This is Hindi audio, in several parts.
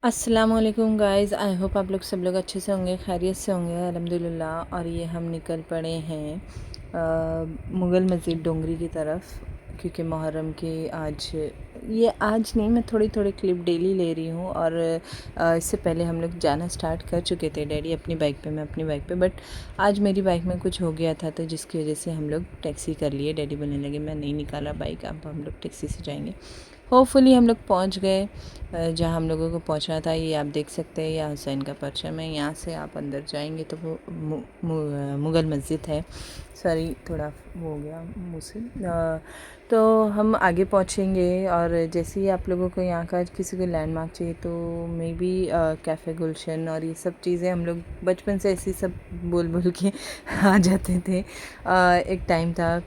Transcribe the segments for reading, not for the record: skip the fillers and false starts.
अस्सलामुअलैकुम गाइज़, आई होप आप लोग सब लोग अच्छे से होंगे, खैरियत से होंगे अल्हम्दुलिल्लाह। और ये हम निकल पड़े हैं मुग़ल मस्जिद डोंगरी की तरफ, क्योंकि मुहर्रम के आज नहीं, मैं थोड़ी थोड़ी क्लिप डेली ले रही हूँ। और इससे पहले हम लोग जाना स्टार्ट कर चुके थे, डैडी अपनी बाइक पे, मैं अपनी बाइक पे। बट आज मेरी बाइक में कुछ हो गया था, तो जिसकी वजह से हम लोग टैक्सी कर लिए। डैडी बोलने लगे मैं नहीं निकाला बाइक, अब हम लोग टैक्सी से जाएंगे। होपफुली हम लोग पहुँच गए जहाँ हम लोगों को पहुँचना था। ये आप देख सकते हैं, यह हुसैन का परचम है। यहाँ से आप अंदर जाएंगे तो वो मुग़ल मस्जिद है। सॉरी, थोड़ा वो हो गया मुँह से। तो हम आगे पहुँचेंगे, और जैसे ही आप लोगों को यहाँ का किसी को लैंडमार्क चाहिए तो मे बी कैफ़े गुलशन और ये सब चीज़ें हम लोग बचपन से ऐसी सब बोल बोल के आ जाते थे। एक टाइम था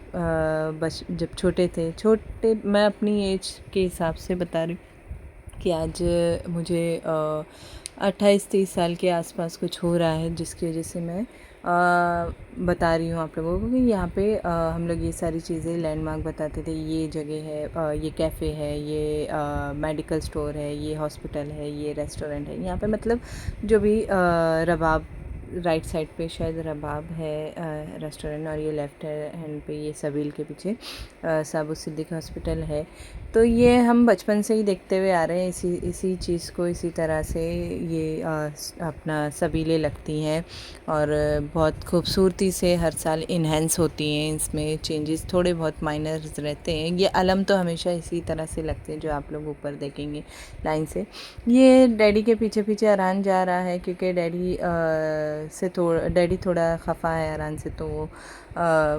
बस जब छोटे मैं अपनी एज के हिसाब से बता रही हूँ कि आज मुझे 28-30 साल के आसपास कुछ हो रहा है, जिसकी वजह से मैं बता रही हूँ आप लोगों को कि यहाँ पे हम लोग ये सारी चीज़ें लैंडमार्क बताते थे। ये जगह है, ये कैफ़े है, ये मेडिकल स्टोर है, ये हॉस्पिटल है, ये रेस्टोरेंट है। यहाँ पे मतलब जो भी रबाब, राइट साइड पे शायद रबाब है रेस्टोरेंट, और ये लेफ़्ट हैंड पे ये सबील के पीछे साबु सिद्दीक हॉस्पिटल है। तो ये हम बचपन से ही देखते हुए आ रहे हैं, इसी चीज़ को इसी तरह से ये अपना सबीलें लगती हैं, और बहुत खूबसूरती से हर साल इन्हेंस होती हैं। इसमें चेंजेस थोड़े बहुत माइनर्स रहते हैं। ये अलम तो हमेशा इसी तरह से लगते हैं जो आप लोग ऊपर देखेंगे लाइन से। ये डैडी के पीछे पीछे अरान जा रहा है, क्योंकि डैडी थोड़ा ख़फा है अरान से, तो वो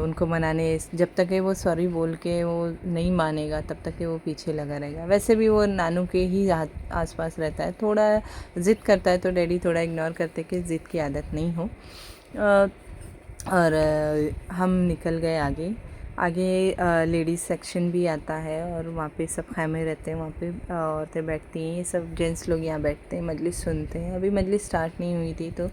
उनको मनाने, जब तक है वो सॉरी बोल के वो नहीं मानेगा तब तक है वो पीछे लगा रहेगा। वैसे भी वो नानू के ही आसपास रहता है, थोड़ा ज़िद करता है तो डैडी थोड़ा इग्नोर करते कि ज़िद की आदत नहीं हो। और हम निकल गए आगे। लेडीज़ सेक्शन भी आता है, और वहाँ पे सब खैमे रहते हैं, वहाँ पे औरतें बैठती हैं, ये सब जेंट्स लोग यहाँ बैठते हैं, मजलिस सुनते हैं। अभी मजलिस स्टार्ट नहीं हुई थी, तो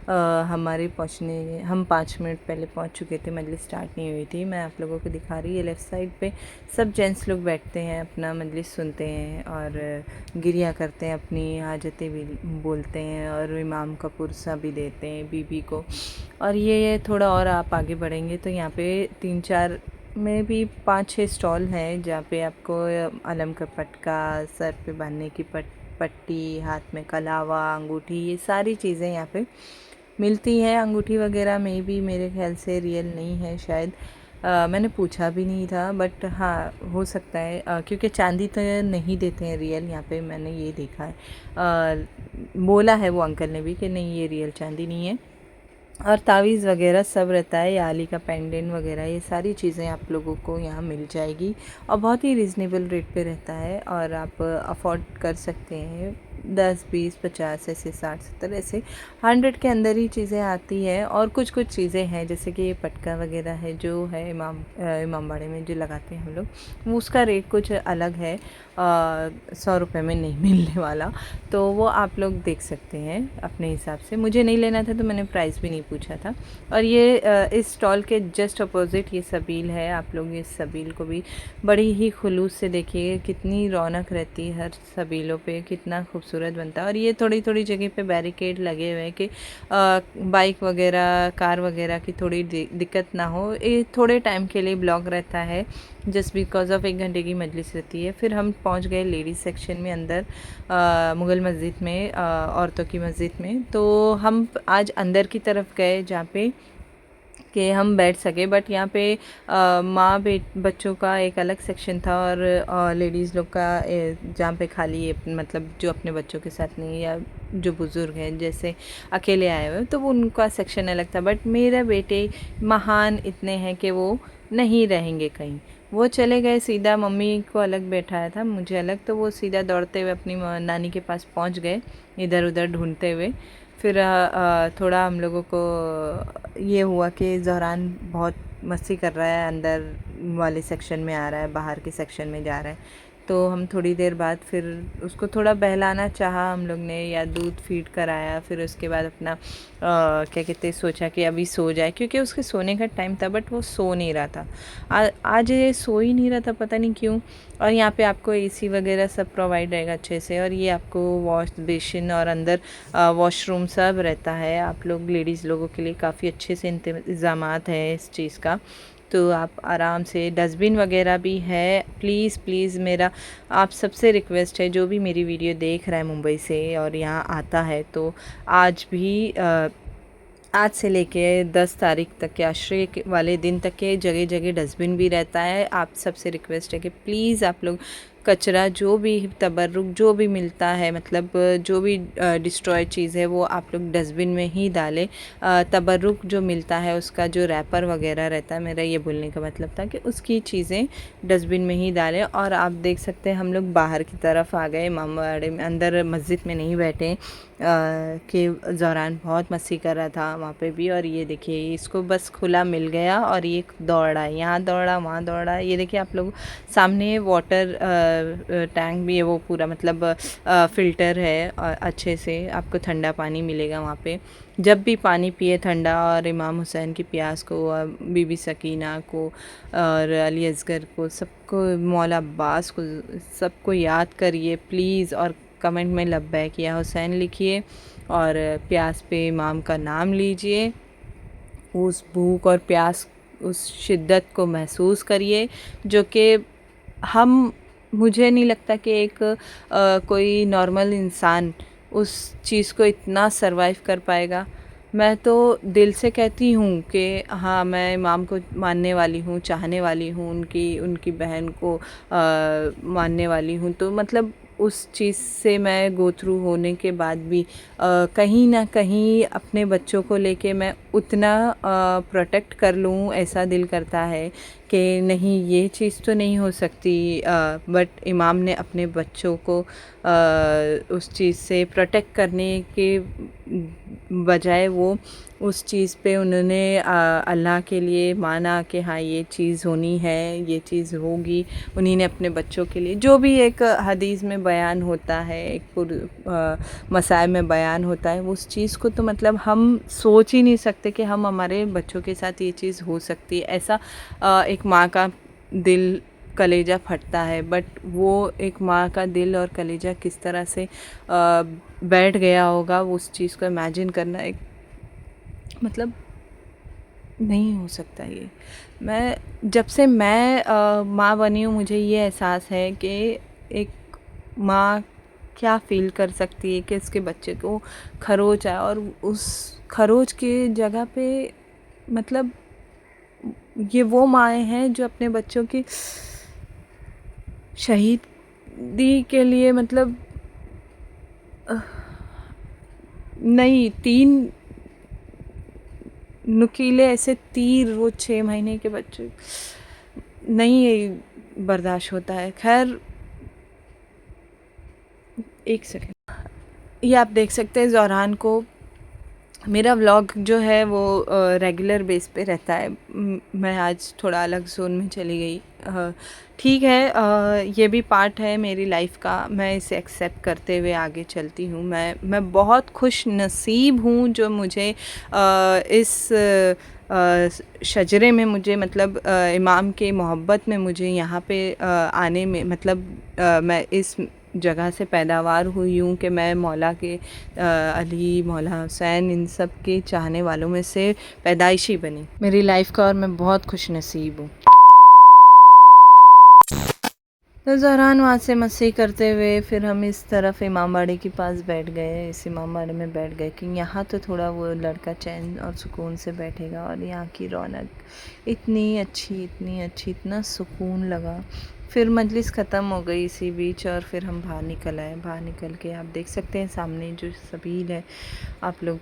हम 5 मिनट पहले पहुँच चुके थे, मजलिस स्टार्ट नहीं हुई थी। मैं आप लोगों को दिखा रही है, लेफ़्ट साइड पे सब जेंट्स लोग बैठते हैं, अपना मजलिस सुनते हैं और गिरिया करते हैं, अपनी हाजतें भी बोलते हैं, और इमाम का पुरसा भी देते हैं बीबी को। और ये थोड़ा और आप आगे बढ़ेंगे तो यहाँ पे 3-4 में भी 5-6 स्टॉल हैं, जहाँ पे आपको अलम का पटका, सर पे बांधने की पट्टी, हाथ में कलावा, अंगूठी, ये सारी चीज़ें यहाँ पे मिलती हैं। अंगूठी वगैरह में भी मेरे ख्याल से रियल नहीं है शायद। मैंने पूछा भी नहीं था, बट हाँ हो सकता है, क्योंकि चांदी तो नहीं देते हैं रियल यहाँ पे, मैंने ये देखा है। बोला है वो अंकल ने भी कि नहीं, ये रियल चांदी नहीं है। और तावीज़ वगैरह सब रहता है, या आली का पेंडेंट वगैरह, ये सारी चीज़ें आप लोगों को यहाँ मिल जाएगी, और बहुत ही रीज़नेबल रेट पे रहता है, और आप अफोर्ड कर सकते हैं। 10, 20, 50 ऐसे 60, 70 ऐसे 100 के अंदर ही चीज़ें आती है। और कुछ कुछ चीज़ें हैं, जैसे कि ये पटका वगैरह है जो है इमामबाड़े में जो लगाते हैं हम लोग, वो उसका रेट कुछ अलग है, 100 रुपये में नहीं मिलने वाला। तो वो आप लोग देख सकते हैं अपने हिसाब से। मुझे नहीं लेना था तो मैंने प्राइस भी नहीं पूछा था। और ये इस स्टॉल के जस्ट अपोजिट ये सबील है। आप लोग इस सबील को भी बड़ी ही खुलूस से देखिए, कितनी रौनक रहती है हर सबीलों पे, कितना खूबसूरत बनता है। और ये थोड़ी थोड़ी जगह पे बैरिकेड लगे हुए हैं कि बाइक वगैरह, कार वगैरह की थोड़ी दिक्कत ना हो। ये थोड़े टाइम के लिए ब्लॉक रहता है, जस्ट बिकॉज ऑफ 1 घंटे की मजलिस रहती है। फिर हम पहुंच गए लेडीज़ सेक्शन में अंदर, मुग़ल मस्जिद में, औरतों की मस्जिद में। तो हम आज अंदर की तरफ गए जहाँ पे कि हम बैठ सके, बट यहाँ पे बच्चों का एक अलग सेक्शन था, और लेडीज़ लोग का जहाँ पे खाली मतलब जो अपने बच्चों के साथ नहीं, या जो बुज़ुर्ग हैं जैसे अकेले आए हुए, तो वो उनका सेक्शन अलग था। बट मेरे बेटे महान इतने हैं कि वो नहीं रहेंगे कहीं, वो चले गए सीधा, मम्मी को अलग बैठाया था, मुझे अलग, तो वो सीधा दौड़ते हुए अपनी नानी के पास पहुंच गए, इधर उधर ढूंढते हुए। फिर थोड़ा हम लोगों को ये हुआ कि ज़हरान बहुत मस्ती कर रहा है, अंदर वाले सेक्शन में आ रहा है, बाहर के सेक्शन में जा रहा है, तो हम थोड़ी देर बाद फिर उसको थोड़ा बहलाना चाहा हम लोग ने, या दूध फीड कराया। फिर उसके बाद अपना क्या कहते हैं, सोचा कि अभी सो जाए, क्योंकि उसके सोने का टाइम था, बट वो सो नहीं रहा था। आज ये सो ही नहीं रहा था, पता नहीं क्यों। और यहाँ पे आपको एसी वगैरह सब प्रोवाइड रहेगा अच्छे से, और ये आपको वॉश बेसिन और अंदर वॉशरूम सब रहता है। आप लोग लेडीज़ लोगों के लिए काफ़ी अच्छे से इंतज़ामात है इस चीज़ का। तो आप आराम से, डस्टबिन वगैरह भी है। प्लीज़ प्लीज़ मेरा आप सबसे रिक्वेस्ट है, जो भी मेरी वीडियो देख रहा है मुंबई से और यहाँ आता है, तो आज भी आज से लेके 10 तारीख तक के आश्रय वाले दिन तक के जगह जगह डस्टबिन भी रहता है। आप सबसे रिक्वेस्ट है कि प्लीज़ आप लोग कचरा जो भी तबर्रुक जो भी मिलता है, मतलब जो भी डिस्ट्रॉय चीज़ है, वो आप लोग डस्टबिन में ही डालें। तबर्रुक जो मिलता है उसका जो रैपर वगैरह रहता है, मेरा ये बोलने का मतलब था कि उसकी चीज़ें डस्टबिन में ही डालें। और आप देख सकते हैं हम लोग बाहर की तरफ आ गए, इमामबाड़े में, अंदर मस्जिद में नहीं बैठे के दौरान बहुत मस्ती कर रहा था वहाँ पे भी। और ये देखिए, इसको बस खुला मिल गया और ये दौड़ा, यहाँ दौड़ा वहाँ दौड़ा। ये देखिए आप लोग सामने वाटर टैंक भी है, वो पूरा मतलब फ़िल्टर है, और अच्छे से आपको ठंडा पानी मिलेगा वहाँ पे। जब भी पानी पिए ठंडा, और इमाम हुसैन की प्यास को, बीबी सकीना को, और अली असगर को, सबको, मौला अब्बास को, सबको याद करिए प्लीज़। और कमेंट में लब्बैक या हुसैन लिखिए, और प्यास पे इमाम का नाम लीजिए। उस भूख और प्यास, उस शिद्दत को महसूस करिए, जो कि हम, मुझे नहीं लगता कि एक कोई नॉर्मल इंसान उस चीज़ को इतना सरवाइव कर पाएगा। मैं तो दिल से कहती हूँ कि हाँ, मैं इमाम को मानने वाली हूँ, चाहने वाली हूँ, उनकी उनकी बहन को मानने वाली हूँ। तो मतलब उस चीज़ से मैं गो थ्रू होने के बाद भी कहीं ना कहीं अपने बच्चों को लेके मैं उतना प्रोटेक्ट कर लूँ, ऐसा दिल करता है कि नहीं, ये चीज़ तो नहीं हो सकती। बट इमाम ने अपने बच्चों को उस चीज़ से प्रोटेक्ट करने के बजाय वो उस चीज़ पे उन्होंने अल्लाह के लिए माना कि हाँ, ये चीज़ होनी है, ये चीज़ होगी। उन्हीं ने अपने बच्चों के लिए, जो भी एक हदीस में बयान होता है, एक मसाइब में बयान होता है, उस चीज़ को तो मतलब हम सोच ही नहीं सकते कि हम, हमारे बच्चों के साथ ये चीज़ हो सकती है। ऐसा एक माँ का दिल, कलेजा फटता है। बट वो एक माँ का दिल और कलेजा किस तरह से बैठ गया होगा, उस चीज़ को इमेजिन करना एक, मतलब नहीं हो सकता ये। मैं, जब से मैं माँ बनी हूँ, मुझे ये एहसास है कि एक माँ क्या फ़ील कर सकती है कि उसके बच्चे को खरोच आए, और उस खरोच की जगह पे, मतलब ये वो माएँ हैं जो अपने बच्चों की शहीदी के लिए, मतलब नहीं, 3 नुकीले ऐसे तीर, वो 6 महीने के बच्चे, नहीं बर्दाश्त होता है। खैर, एक सेकेंड, ये आप देख सकते हैं ज़ोहरान को। मेरा व्लॉग जो है वो रेगुलर बेस पे रहता है। मैं आज थोड़ा अलग जोन में चली गई, ठीक है। ये भी पार्ट है मेरी लाइफ का, मैं इसे एक्सेप्ट करते हुए आगे चलती हूँ। मैं बहुत खुश नसीब हूँ जो मुझे इस शजरे में, मुझे मतलब इमाम के मोहब्बत में, मुझे यहाँ पे आने में, मतलब मैं इस जगह से पैदावार हुई हूँ कि मैं मौला के अली, मौला हुसैन, इन सब के चाहने वालों में से पैदाइशी बनी मेरी लाइफ का, और मैं बहुत खुश नसीब हूँ। तो ज़हरान वहाँ से मस्ती करते हुए फिर हम इस तरफ इमामबाड़े के पास बैठ गए, इस इमामबाड़े में बैठ गए कि यहाँ तो थोड़ा वो लड़का चैन और सुकून से बैठेगा। और यहाँ की रौनक इतनी अच्छी, इतनी अच्छी, इतना सुकून लगा। फिर मजलिस ख़त्म हो गई इसी बीच, और फिर हम बाहर निकल आए। बाहर निकल के आप देख सकते हैं सामने जो सबील है, आप लोग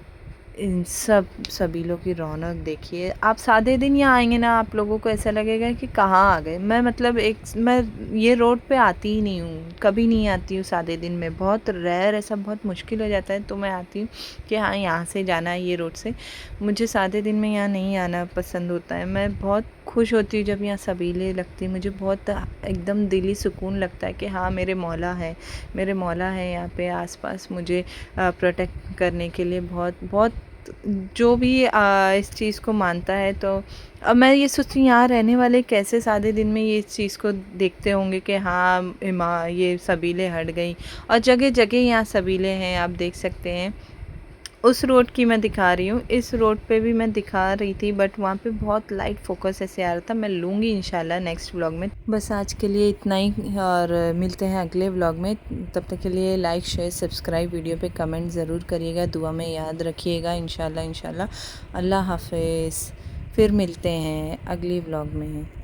इन सभी लोग की रौनक देखिए। आप सादे दिन यहाँ आएंगे ना, आप लोगों को ऐसा लगेगा कि कहाँ आ गए। मैं मतलब मैं ये रोड पे आती ही नहीं हूँ, कभी नहीं आती हूँ सादे दिन में, बहुत रेयर, ऐसा बहुत मुश्किल हो जाता है तो मैं आती हूँ कि हाँ, यहाँ से जाना है ये रोड से। मुझे सादे दिन में यहाँ नहीं आना पसंद होता है। मैं बहुत खुश होती हूँ जब यहाँ सबीले लगती हैं। मुझे बहुत एकदम दिली सुकून लगता है कि हाँ मेरे मौला है, मेरे मौला है यहाँ पे आसपास मुझे प्रोटेक्ट करने के लिए। बहुत बहुत जो भी इस चीज़ को मानता है, तो अब मैं ये सोचती हूँ यहाँ रहने वाले कैसे सादे दिन में ये इस चीज़ को देखते होंगे कि हाँ ये सबीलें हट गई। और जगह जगह यहाँ सबीलें हैं, आप देख सकते हैं। उस रोड की मैं दिखा रही हूँ, इस रोड पे भी मैं दिखा रही थी, बट वहाँ पे बहुत लाइट फोकस ऐसे आ रहा था। मैं लूँगी इंशाल्लाह नेक्स्ट व्लॉग में। बस आज के लिए इतना ही, और मिलते हैं अगले व्लॉग में। तब तक के लिए लाइक शेयर सब्सक्राइब, वीडियो पे कमेंट ज़रूर करिएगा, दुआ में याद रखिएगा। इंशाल्लाह अल्लाह हाफ़िज़। फिर मिलते हैं अगली व्लॉग में।